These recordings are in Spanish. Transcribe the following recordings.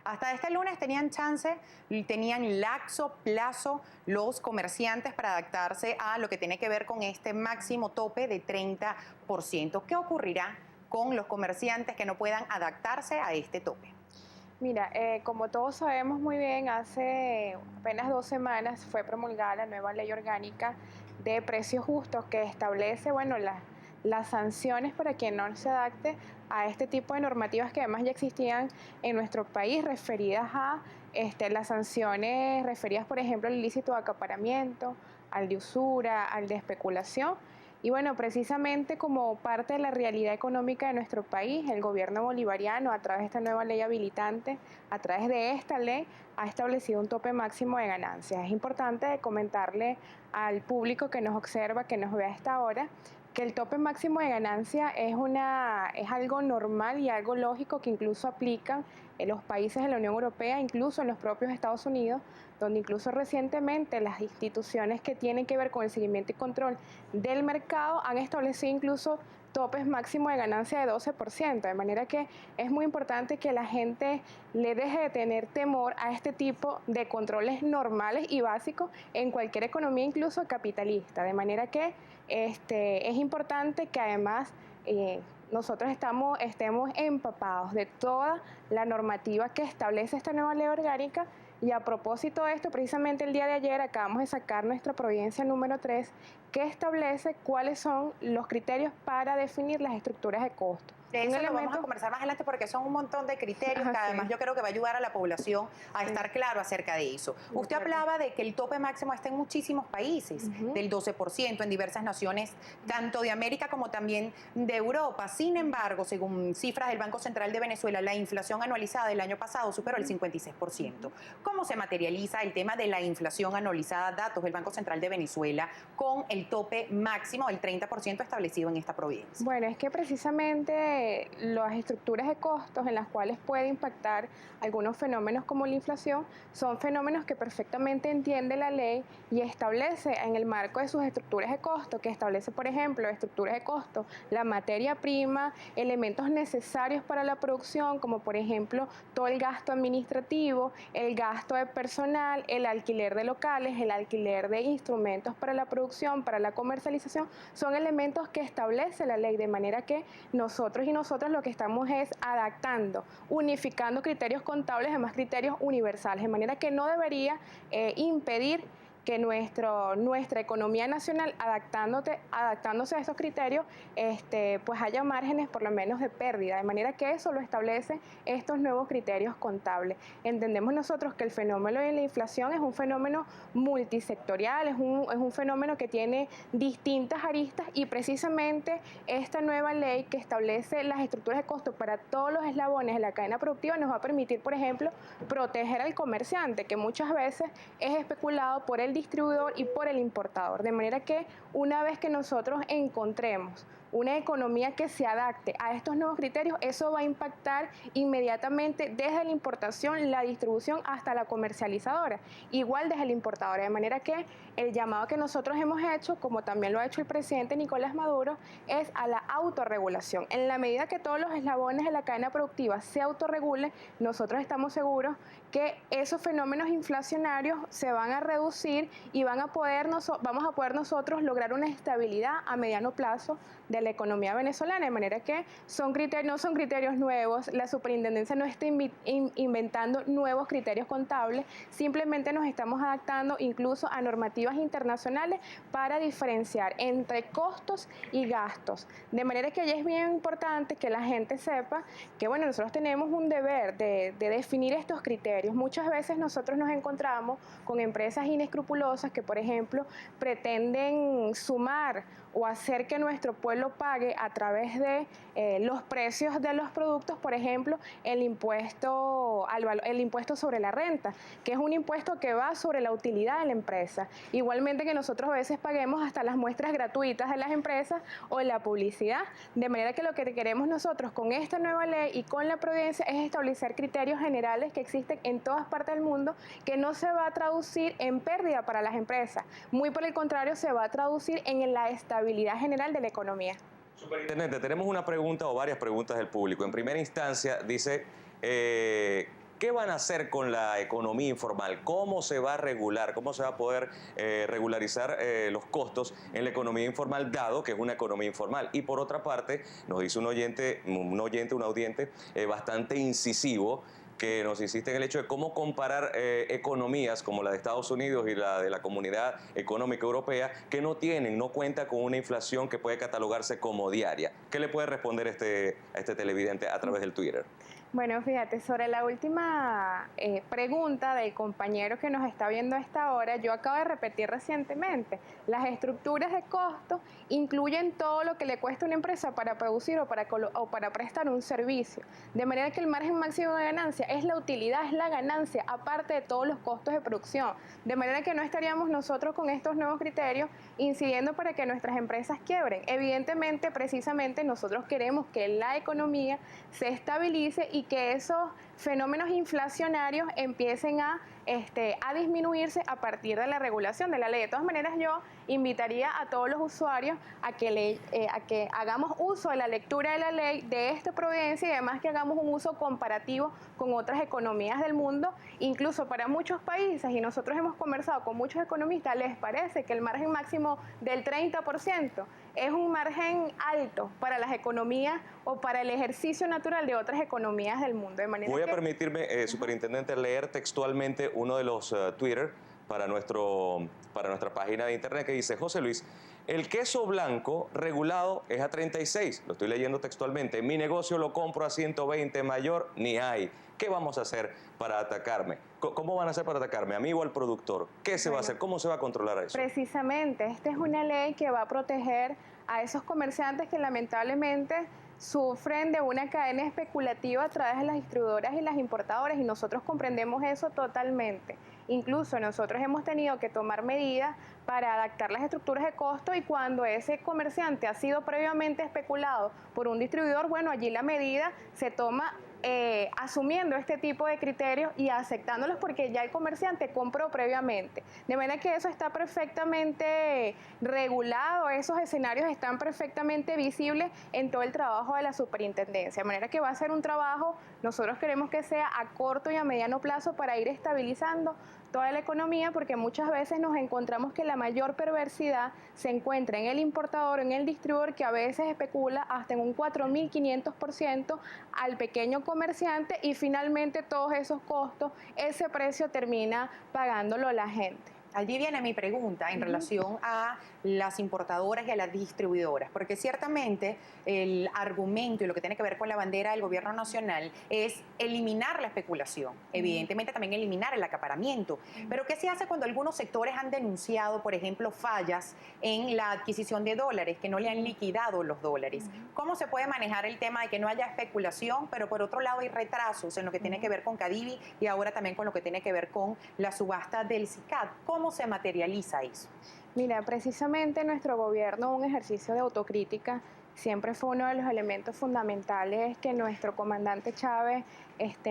Hasta este lunes tenían chance, tenían laxo plazo los comerciantes para adaptarse a lo que tiene que ver con este máximo tope de 30%. ¿Qué ocurrirá con los comerciantes que no puedan adaptarse a este tope? Mira, como todos sabemos muy bien, hace apenas 2 semanas fue promulgada la nueva ley orgánica de precios justos que establece, bueno, las sanciones para quien no se adapte a este tipo de normativas que además ya existían en nuestro país, referidas a las sanciones referidas, por ejemplo, al ilícito de acaparamiento, al de usura, al de especulación. Y bueno, precisamente como parte de la realidad económica de nuestro país, el gobierno bolivariano, a través de esta nueva ley habilitante, a través de esta ley, ha establecido un tope máximo de ganancias. Es importante comentarle al público que nos observa, que nos ve a esta hora, que el tope máximo de ganancia es algo normal y algo lógico que incluso aplican en los países de la Unión Europea, incluso en los propios Estados Unidos, donde incluso recientemente las instituciones que tienen que ver con el seguimiento y control del mercado han establecido incluso topes máximos de ganancia de 12%, de manera que es muy importante que la gente le deje de tener temor a este tipo de controles normales y básicos en cualquier economía, incluso capitalista, de manera que es importante que además nosotros estemos empapados de toda la normativa que establece esta nueva ley orgánica. Y a propósito de esto, precisamente el día de ayer acabamos de sacar nuestra providencia número 3, que establece cuáles son los criterios para definir las estructuras de costo. De eso lo vamos a conversar más adelante porque son un montón de criterios que además yo creo que va a ayudar a la población a estar claro acerca de eso. Usted hablaba de que el tope máximo está en muchísimos países, del 12%, en diversas naciones, tanto de América como también de Europa. Sin embargo, según cifras del Banco Central de Venezuela, la inflación anualizada del año pasado superó el 56%. ¿Cómo se materializa el tema de la inflación anualizada, datos del Banco Central de Venezuela, con el tope máximo del 30% establecido en esta provincia? Bueno, es que precisamente las estructuras de costos en las cuales puede impactar algunos fenómenos como la inflación son fenómenos que perfectamente entiende la ley y establece en el marco de sus estructuras de costo, que establece, por ejemplo, estructuras de costo, la materia prima, elementos necesarios para la producción, como por ejemplo todo el gasto administrativo, el gasto de personal, el alquiler de locales, el alquiler de instrumentos para la producción, para la comercialización, son elementos que establece la ley, de manera que nosotros y nosotras lo que estamos es adaptando, unificando criterios contables, además criterios universales, de manera que no debería impedir que nuestra economía nacional, adaptándose a estos criterios, pues haya márgenes por lo menos de pérdida, de manera que eso lo establecen estos nuevos criterios contables. Entendemos nosotros que el fenómeno de la inflación es un fenómeno multisectorial, es un fenómeno que tiene distintas aristas y precisamente esta nueva ley que establece las estructuras de costo para todos los eslabones de la cadena productiva nos va a permitir, por ejemplo, proteger al comerciante, que muchas veces es especulado por el distribuidor y por el importador, de manera que una vez que nosotros encontremos una economía que se adapte a estos nuevos criterios, eso va a impactar inmediatamente desde la importación, la distribución hasta la comercializadora, igual desde la importadora, de manera que el llamado que nosotros hemos hecho, como también lo ha hecho el presidente Nicolás Maduro, es a la autorregulación. En la medida que todos los eslabones de la cadena productiva se autorregulen, nosotros estamos seguros que esos fenómenos inflacionarios se van a reducir y vamos a poder nosotros lograr una estabilidad a mediano plazo de la economía venezolana, de manera que no son criterios nuevos, la superintendencia no está inventando nuevos criterios contables, simplemente nos estamos adaptando incluso a normativas internacionales para diferenciar entre costos y gastos, de manera que ya es bien importante que la gente sepa que bueno, nosotros tenemos un deber de definir estos criterios. Muchas veces nosotros nos encontramos con empresas inescrupulosas que, por ejemplo, pretenden sumar o hacer que nuestro pueblo pague a través de los precios de los productos, por ejemplo, el impuesto sobre la renta, que es un impuesto que va sobre la utilidad de la empresa. Igualmente que nosotros a veces paguemos hasta las muestras gratuitas de las empresas o la publicidad, de manera que lo que queremos nosotros con esta nueva ley y con la providencia es establecer criterios generales que existen en todas partes del mundo, que no se va a traducir en pérdida para las empresas, muy por el contrario, se va a traducir en la estabilidad general de la economía. Superintendente, tenemos una pregunta o varias preguntas del público. En primera instancia, dice, ¿Qué van a hacer con la economía informal? ¿Cómo se va a regular? ¿Cómo se va a poder regularizar los costos en la economía informal, dado que es una economía informal? Y por otra parte, nos dice un audiente bastante incisivo, que nos insiste en el hecho de cómo comparar economías como la de Estados Unidos y la de la Comunidad Económica Europea, que no cuenta con una inflación que puede catalogarse como diaria. ¿Qué le puede responder a este televidente a través del Twitter? Bueno, fíjate, sobre la última pregunta del compañero que nos está viendo a esta hora, yo acabo de repetir recientemente, las estructuras de costo incluyen todo lo que le cuesta a una empresa para producir o para prestar un servicio, de manera que el margen máximo de ganancia es la utilidad, es la ganancia, aparte de todos los costos de producción, de manera que no estaríamos nosotros con estos nuevos criterios incidiendo para que nuestras empresas quiebren. Evidentemente, precisamente, nosotros queremos que la economía se estabilice y que esos fenómenos inflacionarios empiecen a disminuirse a partir de la regulación de la ley. De todas maneras, yo invitaría a todos los usuarios a que hagamos uso de la lectura de la ley, de esta providencia, y además que hagamos un uso comparativo con otras economías del mundo, incluso para muchos países, y nosotros hemos conversado con muchos economistas, les parece que el margen máximo del 30% es un margen alto para las economías o para el ejercicio natural de otras economías del mundo. De manera Voy a permitirme, superintendente, leer textualmente uno de los Twitter para nuestra página de internet, que dice: José Luis, el queso blanco regulado es a 36, lo estoy leyendo textualmente, mi negocio lo compro a 120, mayor ni hay. ¿Qué vamos a hacer para atacarme? ¿Cómo van a hacer para atacarme? ¿A mí o al productor? ¿Qué se va a hacer? ¿Cómo se va a controlar eso? Precisamente, esta es una ley que va a proteger a esos comerciantes que lamentablemente sufren de una cadena especulativa a través de las distribuidoras y las importadoras, y nosotros comprendemos eso totalmente. Incluso nosotros hemos tenido que tomar medidas para adaptar las estructuras de costo, y cuando ese comerciante ha sido previamente especulado por un distribuidor, bueno, allí la medida se toma asumiendo este tipo de criterios y aceptándolos porque ya el comerciante compró previamente. De manera que eso está perfectamente regulado, esos escenarios están perfectamente visibles en todo el trabajo de la superintendencia. De manera que va a ser un trabajo, nosotros queremos que sea a corto y a mediano plazo para ir estabilizando toda la economía, porque muchas veces nos encontramos que la mayor perversidad se encuentra en el importador, en el distribuidor, que a veces especula hasta en un 4.500% al pequeño comerciante, y finalmente todos esos costos, ese precio termina pagándolo la gente. Allí viene mi pregunta en relación a las importadoras y a las distribuidoras, porque ciertamente el argumento y lo que tiene que ver con la bandera del gobierno nacional es eliminar la especulación, evidentemente también eliminar el acaparamiento, pero ¿qué se hace cuando algunos sectores han denunciado, por ejemplo, fallas en la adquisición de dólares, que no le han liquidado los dólares? ¿Cómo se puede manejar el tema de que no haya especulación, pero por otro lado hay retrasos en lo que tiene que ver con Cadivi y ahora también con lo que tiene que ver con la subasta del SICAD? ¿Cómo se materializa eso? Mira, precisamente nuestro gobierno, un ejercicio de autocrítica, siempre fue uno de los elementos fundamentales que nuestro comandante Chávez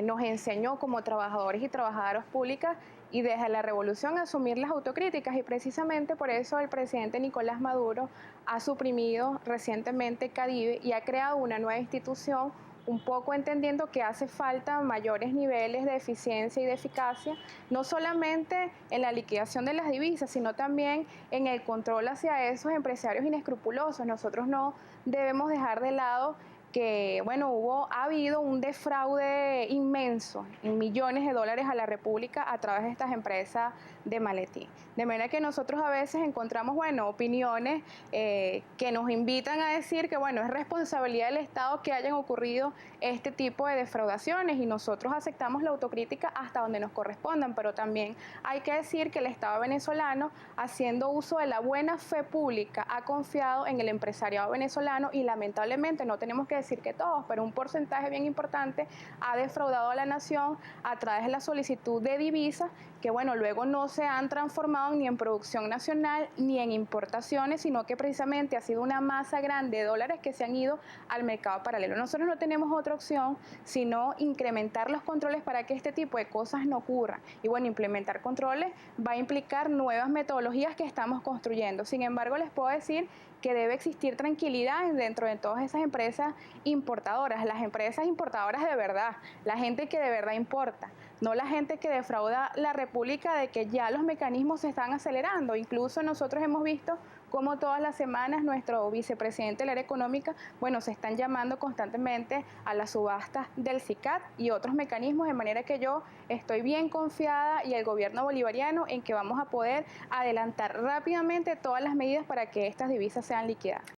nos enseñó como trabajadores y trabajadoras públicas, y desde la revolución asumir las autocríticas, y precisamente por eso el presidente Nicolás Maduro ha suprimido recientemente Cadivi y ha creado una nueva institución, un poco entendiendo que hace falta mayores niveles de eficiencia y de eficacia, no solamente en la liquidación de las divisas, sino también en el control hacia esos empresarios inescrupulosos. Nosotros no debemos dejar de lado que, bueno, ha habido un defraude inmenso en millones de dólares a la República a través de estas empresas de maletín. De manera que nosotros a veces encontramos, bueno, opiniones que nos invitan a decir que, bueno, es responsabilidad del Estado que hayan ocurrido este tipo de defraudaciones, y nosotros aceptamos la autocrítica hasta donde nos correspondan, pero también hay que decir que el Estado venezolano, haciendo uso de la buena fe pública, ha confiado en el empresariado venezolano, y lamentablemente, no tenemos que decir que todos, pero un porcentaje bien importante ha defraudado a la nación a través de la solicitud de divisas que, bueno, luego no se han transformado ni en producción nacional ni en importaciones, sino que precisamente ha sido una masa grande de dólares que se han ido al mercado paralelo. Nosotros no tenemos otra opción sino incrementar los controles para que este tipo de cosas no ocurran. Y bueno, implementar controles va a implicar nuevas metodologías que estamos construyendo. Sin embargo, les puedo decir que debe existir tranquilidad dentro de todas esas empresas importadoras, las empresas importadoras de verdad, la gente que de verdad importa, no la gente que defrauda la República de que ya los mecanismos se están acelerando. Incluso nosotros hemos visto cómo todas las semanas nuestro vicepresidente del área económica, bueno, se están llamando constantemente a las subastas del SICAD y otros mecanismos, de manera que yo estoy bien confiada y el gobierno bolivariano en que vamos a poder adelantar rápidamente todas las medidas para que estas divisas sean liquidadas.